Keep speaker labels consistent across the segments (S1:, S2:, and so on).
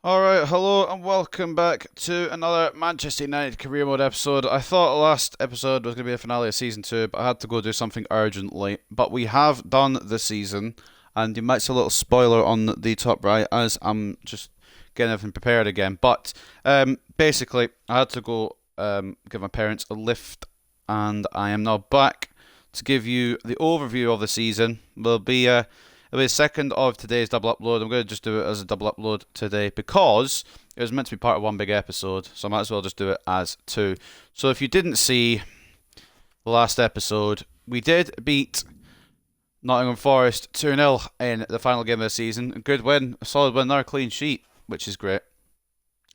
S1: Alright, hello and welcome back to another Manchester United Career Mode episode. I thought the last episode was going to be the finale of Season 2, but I had to go do something urgently. But we have done the season, and you might see a little spoiler on the top right as I'm just getting everything prepared again. But basically, I had to go give my parents a lift, and I am now back to give you the overview of the season. It'll be the second of today's double upload. I'm going to just do it as a double upload today because it was meant to be part of one big episode, so I might as well just do it as two. So if you didn't see the last episode, we did beat Nottingham Forest 2-0 in the final game of the season. A good win, a solid win, another clean sheet, which is great.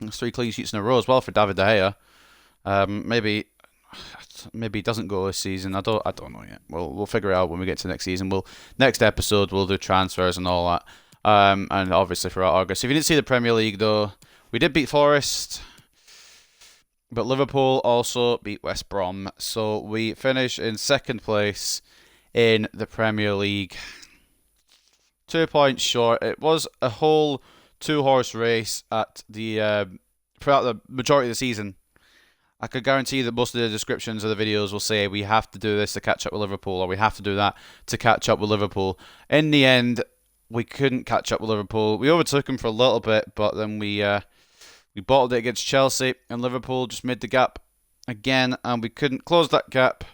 S1: There's 3 clean sheets in a row as well for David De Gea. Maybe he doesn't go this season. I don't know yet. We'll figure it out when we get to next season. Next episode we'll do transfers and all that. And obviously for August. If you didn't see the Premier League though, we did beat Forest, but Liverpool also beat West Brom. So we finish in second place in the Premier League. 2 points short. It was a whole 2-horse race at the throughout the majority of the season. I could guarantee that most of the descriptions of the videos will say we have to do this to catch up with Liverpool, or we have to do that to catch up with Liverpool. In the end, we couldn't catch up with Liverpool. We overtook them for a little bit, but then we bottled it against Chelsea, and Liverpool just made the gap again, and we couldn't close that gap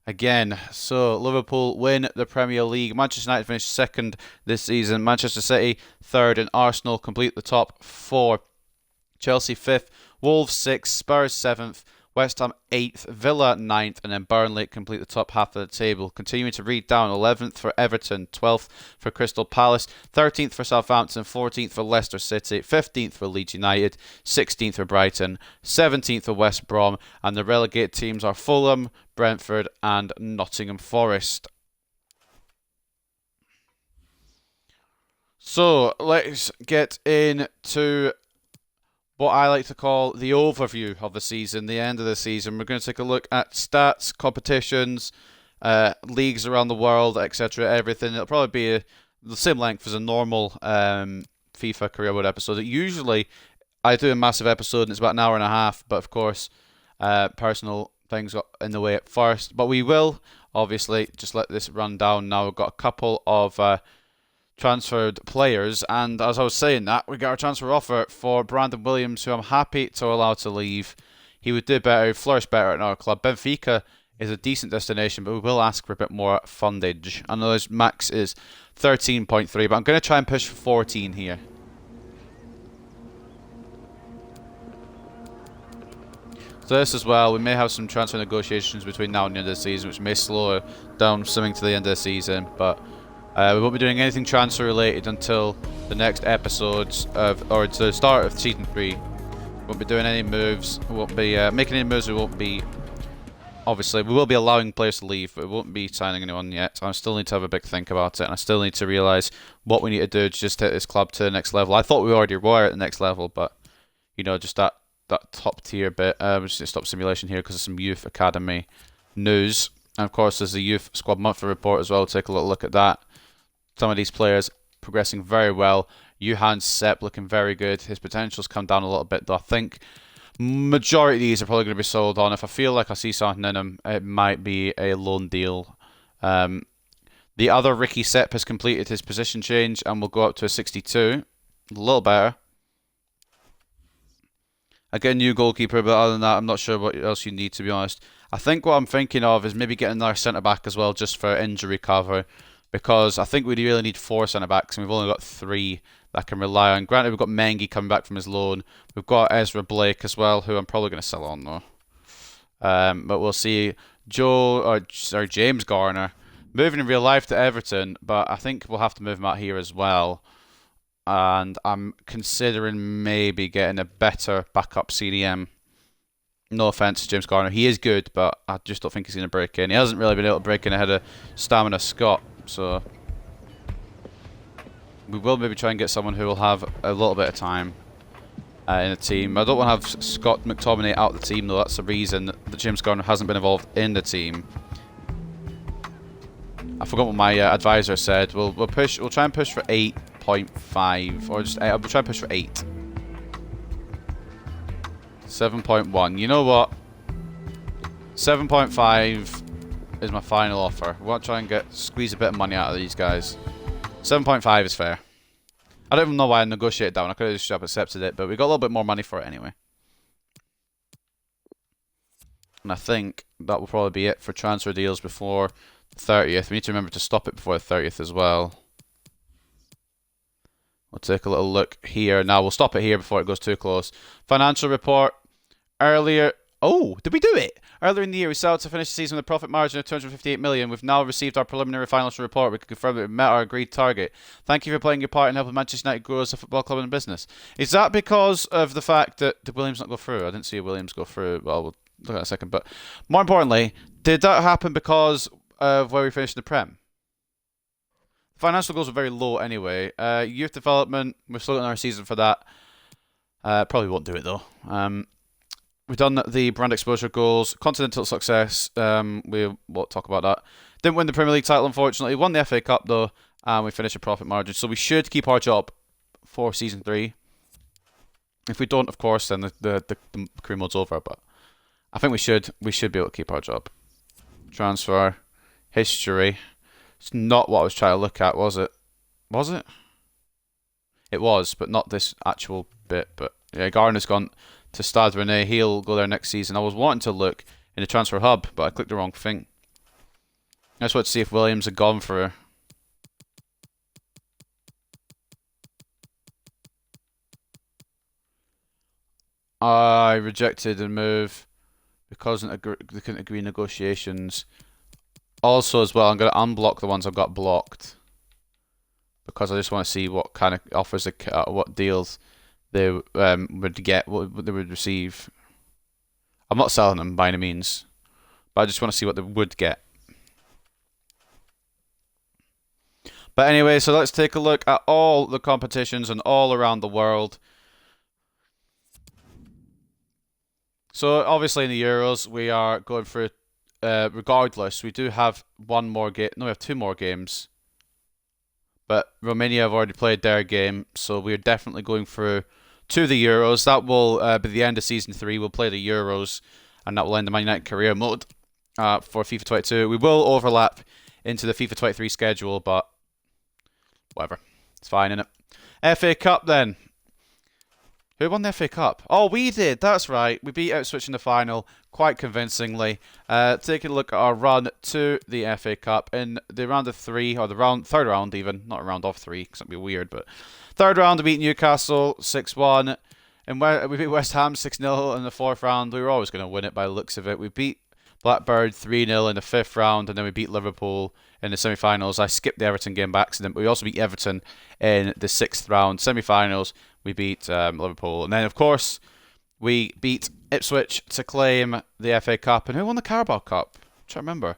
S1: again. So Liverpool win the Premier League. Manchester United finished second this season. Manchester City third, and Arsenal complete the top 4. Chelsea 5th, Wolves 6th, Spurs 7th, West Ham 8th, Villa 9th, and then Burnley complete the top half of the table. Continuing to read down, 11th for Everton, 12th for Crystal Palace, 13th for Southampton, 14th for Leicester City, 15th for Leeds United, 16th for Brighton, 17th for West Brom, and the relegated teams are Fulham, Brentford, and Nottingham Forest. So let's get into what I like to call the overview of the season, the end of the season. We're going to take a look at stats, competitions, leagues around the world, etc., everything. It'll probably be the same length as a normal FIFA Career Mode episode. Usually, I do a massive episode and it's about an hour and a half, but of course, personal things got in the way at first. But we will, obviously, just let this run down now. We've got a couple of transferred players, and as I was saying that, we got our transfer offer for Brandon Williams, who I'm happy to allow to leave. He would do better, flourish better at our club. Benfica is a decent destination, but we will ask for a bit more fundage. I know his max is 13.3, but I'm going to try and push for 14 here. So this as well, we may have some transfer negotiations between now and the end of the season, which may slow down swimming to the end of the season, but we won't be doing anything transfer related until the next episodes or to the start of season 3. We won't be doing any moves. We won't be making any moves. We won't be. Obviously, we will be allowing players to leave, but we won't be signing anyone yet. I still need to have a big think about it, and I still need to realise what we need to do to just take this club to the next level. I thought we already were at the next level, but you know, just that top tier bit. We're just going to stop simulation here because there's some youth academy news, and of course there's the youth squad monthly report as well. We'll take a little look at that. Some of these players progressing very well. Johan Sepp looking very good. His potential's come down a little bit, though. I think majority of these are probably going to be sold on. If I feel like I see something in them, it might be a loan deal. The other Ricky Sepp has completed his position change and will go up to a 62. A little better. I get a new goalkeeper, but other than that, I'm not sure what else you need, to be honest. I think what I'm thinking of is maybe getting another centre-back as well, just for injury cover. Because I think we really need 4 centre-backs, and we've only got 3 that I can rely on. Granted, we've got Mengi coming back from his loan. We've got Ezra Blake as well, who I'm probably going to sell on, though. But we'll see. James Garner, moving in real life to Everton, but I think we'll have to move him out here as well. And I'm considering maybe getting a better backup CDM. No offence to James Garner. He is good, but I just don't think he's going to break in. He hasn't really been able to break in ahead of Stamina Scott. So we will maybe try and get someone who will have a little bit of time in the team. I don't want to have Scott McTominay out of the team, though. That's the reason that James Garner hasn't been involved in the team. I forgot what my advisor said. We'll try and push for 8.5, or just we'll try and push for 8. 7.1. You know what? 7.5 is my final offer. We want to try and squeeze a bit of money out of these guys. 7.5 is fair. I don't even know why I negotiated that one. I could have just accepted it, but we got a little bit more money for it anyway. And I think that will probably be it for transfer deals before the 30th. We need to remember to stop it before the 30th as well. We'll take a little look here. Now, we'll stop it here before it goes too close. Financial report. Earlier... Oh, did we do it? Earlier in the year, we set out to finish the season with a profit margin of 258 million. We've now received our preliminary financial report. We can confirm that we met our agreed target. Thank you for playing your part in helping Manchester United grow as a football club and business. Is that because of the fact that did Williams not go through? I didn't see Williams go through. Well, we'll look at that in a second. But more importantly, did that happen because of where we finished in the Prem? Financial goals were very low anyway. Youth development, we're still in our season for that. Probably won't do it though. We've done the brand exposure goals, continental success. We won't talk about that. Didn't win the Premier League title, unfortunately. Won the FA Cup though, and we finished a profit margin. So we should keep our job for season 3. If we don't, of course, then the career mode's over. But I think we should be able to keep our job. Transfer history. It's not what I was trying to look at, was it? Was it? It was, but not this actual bit. But yeah, Garner's gone to Stade Rennais. He'll go there next season. I was wanting to look in the transfer hub, but I clicked the wrong thing. I just wanted to see if Williams had gone for... I rejected a move because they couldn't agree negotiations. Also, as well, I'm going to unblock the ones I've got blocked because I just want to see what kind of offers, what deals they would get, what they would receive. I'm not selling them by any means, but I just want to see what they would get. But anyway, so let's take a look at all the competitions and all around the world. So obviously in the Euros, we are going through, regardless, we do have one more game. No, we have 2 more games. But Romania have already played their game, so we're definitely going through to the Euros. That will be the end of Season 3. We'll play the Euros, and that will end the Man United career mode for FIFA 22. We will overlap into the FIFA 23 schedule, but whatever. It's fine, innit? FA Cup, then. Who won the FA Cup? Oh, we did. That's right. We beat Ipswich in the final quite convincingly. Taking a look at our run to the FA Cup in the round of 3, or the third round even, not a round of 3, because that'd be weird, but third round we beat Newcastle 6-1, and we beat West Ham 6-0 in the 4th round. We were always going to win it by the looks of it. We beat Blackburn 3-0 in the 5th round, and then we beat Liverpool in the semi-finals. I skipped the Everton game by accident, but we also beat Everton in the 6th round. Semi-finals, we beat Liverpool. And then, of course, we beat Ipswich to claim the FA Cup. And who won the Carabao Cup? I'm trying to remember.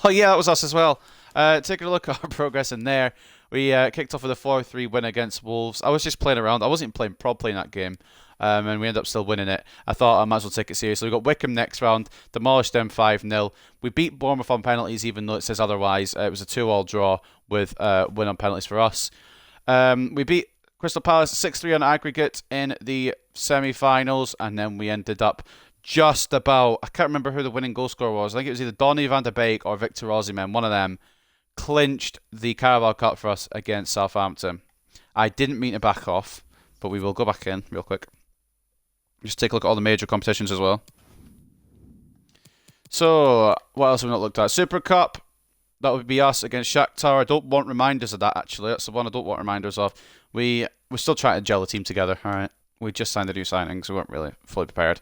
S1: Oh, yeah, that was us as well. Taking a look at our progress in there. We kicked off with a 4-3 win against Wolves. I was just playing around. I wasn't playing properly in that game. And we ended up still winning it. I thought I might as well take it seriously. We got Wickham next round, demolished them 5-0. We beat Bournemouth on penalties, even though it says otherwise. It was a 2-2 draw with win on penalties for us. We beat Crystal Palace 6-3 on aggregate in the semi-finals, and then we ended up just about... I can't remember who the winning goal scorer was. I think it was either Donny van de Beek or Victor Osimhen. One of them clinched the Carabao Cup for us against Southampton. I didn't mean to back off, but we will go back in real quick. Just take a look at all the major competitions as well. So, what else have we not looked at? Super Cup. That would be us against Shakhtar. I don't want reminders of that, actually. That's the one I don't want reminders of. We're still trying to gel a team together, alright? We just signed the new signings. We weren't really fully prepared.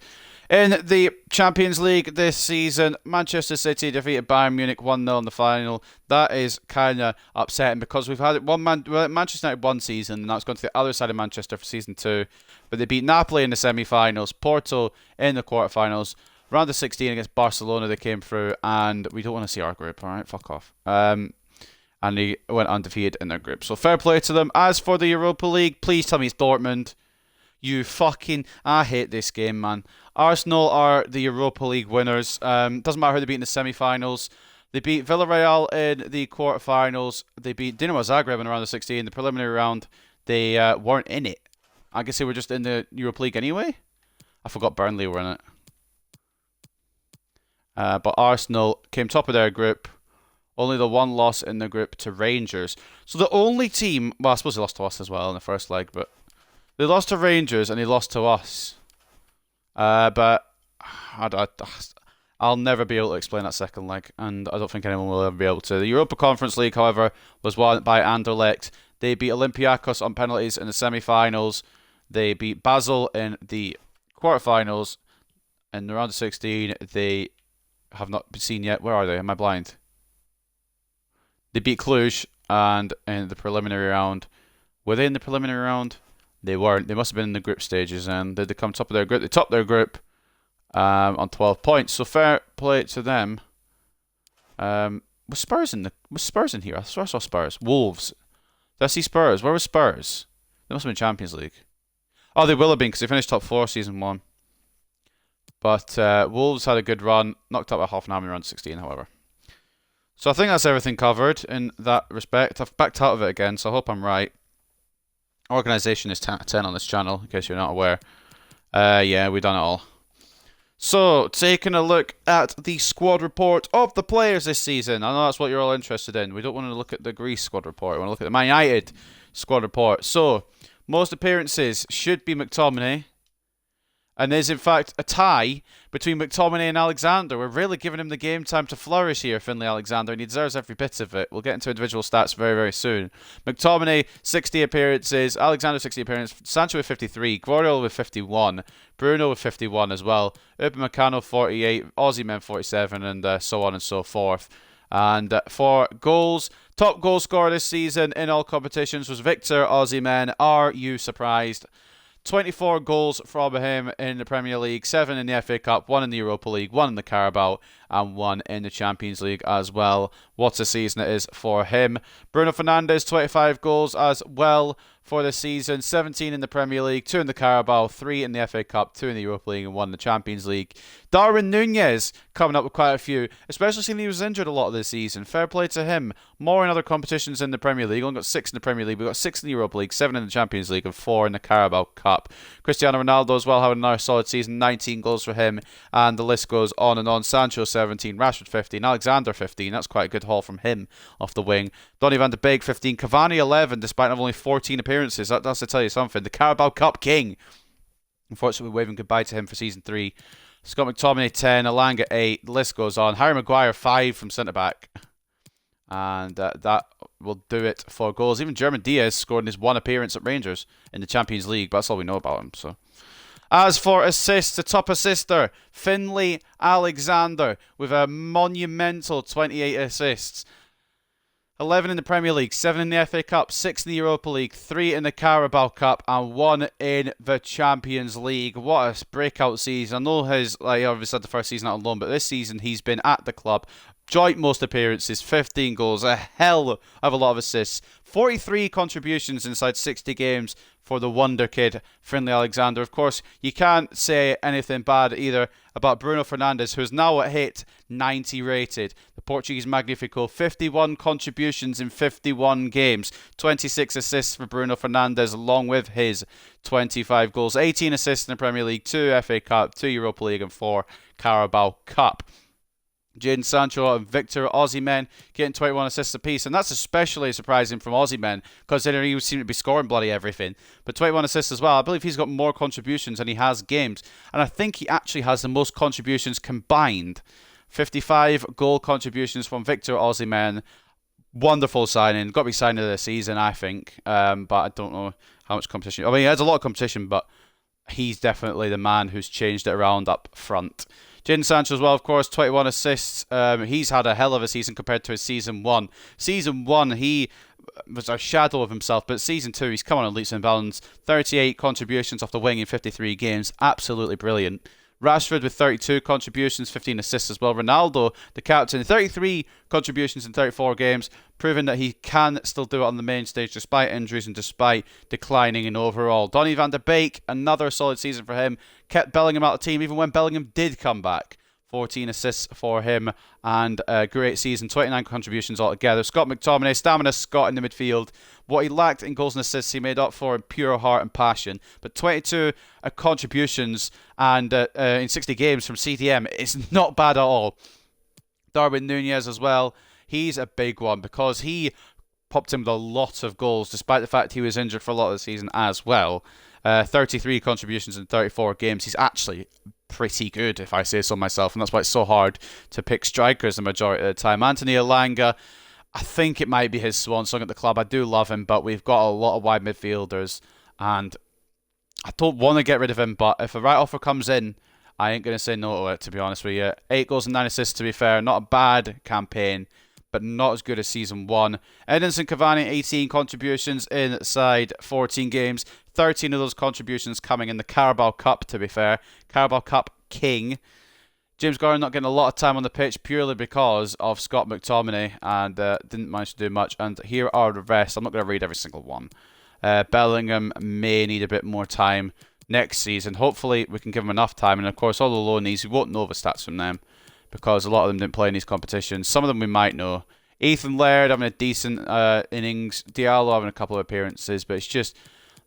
S1: In the Champions League this season, Manchester City defeated Bayern Munich 1-0 in the final. That is kind of upsetting because we've had it Manchester United one season, and now it's gone to the other side of Manchester for season 2. But they beat Napoli in the semi-finals, Porto in the quarter-finals. Round of 16 against Barcelona, they came through, and we don't want to see our group, alright? Fuck off. And they went undefeated in their group. So fair play to them. As for the Europa League, please tell me it's Dortmund. You fucking... I hate this game, man. Arsenal are the Europa League winners. Doesn't matter who they beat in the semi-finals. They beat Villarreal in the quarter-finals. They beat Dinamo Zagreb in the round of 16. The preliminary round, they weren't in it. I guess they were just in the Europa League anyway. I forgot Burnley were in it. But Arsenal came top of their group. Only the one loss in the group to Rangers. So the only team... Well, I suppose they lost to us as well in the first leg, but... They lost to Rangers and they lost to us. But... I'll never be able to explain that second leg, and I don't think anyone will ever be able to. The Europa Conference League, however, was won by Anderlecht. They beat Olympiacos on penalties in the semi-finals. They beat Basel in the quarterfinals. In the round of 16, they have not been seen yet. Where are they? Am I blind? They beat Cluj, and in the preliminary round... Were they in the preliminary round? They weren't. They must have been in the group stages, and they come top of their group. They topped their group on 12 points. So fair play to them. Was Spurs in here? I swear I saw Spurs. Wolves. Did I see Spurs? Where was Spurs? They must have been Champions League. Oh, they will have been because they finished top 4 season 1. But Wolves had a good run. Knocked up a Hoffenheim in round 16, however. So I think that's everything covered in that respect. I've backed out of it again, so I hope I'm right. Organisation is 10 out of 10 on this channel, in case you're not aware. Yeah, we've done it all. So, taking a look at the squad report of the players this season. I know that's what you're all interested in. We don't want to look at the Greece squad report. We want to look at the Man United squad report. So, most appearances should be McTominay. And there's, in fact, a tie between McTominay and Alexander. We're really giving him the game time to flourish here, Finlay Alexander, and he deserves every bit of it. We'll get into individual stats very, very soon. McTominay, 60 appearances. Alexander, 60 appearances. Sancho with 53. Guardiola with 51. Bruno with 51 as well. Upamecano, 48. Osimhen, 47, and so on and so forth. And for goals, top goal scorer this season in all competitions was Victor Osimhen. Are you surprised? 24 goals from him in the Premier League, 7 in the FA Cup, 1 in the Europa League, 1 in the Carabao, and 1 in the Champions League as well. What a season it is for him. Bruno Fernandes, 25 goals as well for the season, 17 in the Premier League, 2 in the Carabao, 3 in the FA Cup, 2 in the Europa League, and 1 in the Champions League. Darwin Núñez coming up with quite a few, especially since he was injured a lot of this season. Fair play to him. More in other competitions in the Premier League. Only got 6 in the Premier League. We've got 6 in the Europa League, 7 in the Champions League, and 4 in the Carabao Cup. Cristiano Ronaldo as well having another solid season, 19 goals for him, and the list goes on and on. Sancho 17, Rashford 15, Alexander 15. That's quite a good haul from him off the wing. Donny van de Beek 15, Cavani 11, despite having only 14 appearances. That's to tell you something. The Carabao Cup king. Unfortunately, we're waving goodbye to him for season 3. Scott McTominay 10, Elanga 8. The list goes on. Harry Maguire 5 from centre back. And that will do it for goals. Even German Diaz scored in his 1 appearance at Rangers in the Champions League, but that's all we know about him. So, as for assists, the top assister, Finlay Alexander, with a monumental 28 assists. 11 in the Premier League, 7 in the FA Cup, 6 in the Europa League, 3 in the Carabao Cup, and 1 in the Champions League. What a breakout season. I know he obviously had the first season out on loan, but this season he's been at the club. Joint most appearances, 15 goals, a hell of a lot of assists. 43 contributions inside 60 games for the wonder kid, Finlay Alexander. Of course, you can't say anything bad either about Bruno Fernandes, who's now hit 90 rated. The Portuguese Magnifico, 51 contributions in 51 games. 26 assists for Bruno Fernandes, along with his 25 goals. 18 assists in the Premier League, 2 FA Cup, 2 Europa League, and 4 Carabao Cup. Jadon Sancho and Victor Osimhen getting 21 assists apiece, and that's especially surprising from Osimhen, considering he seemed to be scoring bloody everything. But 21 assists as well. I believe he's got more contributions than he has games, and I think he actually has the most contributions combined. 55 goal contributions from Victor Osimhen. Wonderful signing. Got to be signing of the season, I think. But I don't know how much competition. I mean, he has a lot of competition, but he's definitely the man who's changed it around up front. Jadon Sancho as well, of course, 21 assists. He's had a hell of a season compared to his Season 1. Season 1, he was a shadow of himself, but Season 2, he's come on leaps and bounds. 38 contributions off the wing in 53 games. Absolutely brilliant. Rashford with 32 contributions, 15 assists as well. Ronaldo, the captain, 33 contributions in 34 games, proving that he can still do it on the main stage despite injuries and despite declining in overall. Donny van de Beek, another solid season for him. Kept Bellingham out of the team even when Bellingham did come back. 14 assists for him, and a great season, 29 contributions altogether. Scott McTominay, stamina Scott in the midfield. What he lacked in goals and assists, he made up for in pure heart and passion. But 22 contributions and in 60 games from CDM is not bad at all. Darwin Nunez as well. He's a big one because he popped in with a lot of goals, despite the fact he was injured for a lot of the season as well. 33 contributions in 34 games. He's actually pretty good, if I say so myself, and that's why it's so hard to pick strikers the majority of the time. Anthony Elanga, I think it might be his swan song at the club. I do love him, but we've got a lot of wide midfielders, and I don't want to get rid of him, but if a right offer comes in, I ain't going to say no to it, to be honest with you. 8 goals and 9 assists, to be fair. Not a bad campaign, but not as good as Season 1. Edinson Cavani, 18 contributions inside 14 games. 13 of those contributions coming in the Carabao Cup, to be fair. Carabao Cup king. James Garner not getting a lot of time on the pitch purely because of Scott McTominay, and didn't manage to do much. And here are the rest. I'm not going to read every single one. Bellingham may need a bit more time next season. Hopefully we can give him enough time. And of course all the loanees, we won't know the stats from them because a lot of them didn't play in these competitions. Some of them we might know. Ethan Laird having a decent innings. Diallo having a couple of appearances. But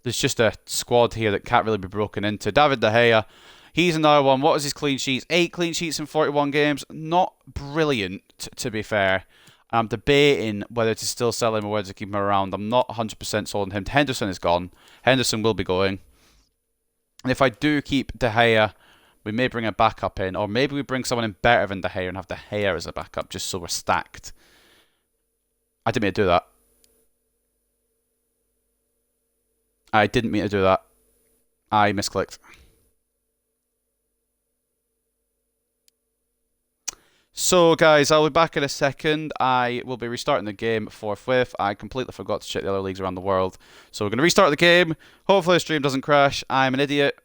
S1: there's just a squad here that can't really be broken into. David De Gea, he's another one. What is his clean sheets? 8 clean sheets in 41 games. Not brilliant, to be fair. I'm debating whether to still sell him or whether to keep him around. I'm not 100% sold on him. Henderson is gone. Henderson will be going. And if I do keep De Gea, we may bring a backup in. Or maybe we bring someone in better than De Gea and have De Gea as a backup just so we're stacked. I didn't mean to do that. I didn't mean to do that. I misclicked. So guys, I'll be back in a second. I will be restarting the game forthwith. I completely forgot to check the other leagues around the world. So we're going to restart the game. Hopefully the stream doesn't crash. I'm an idiot.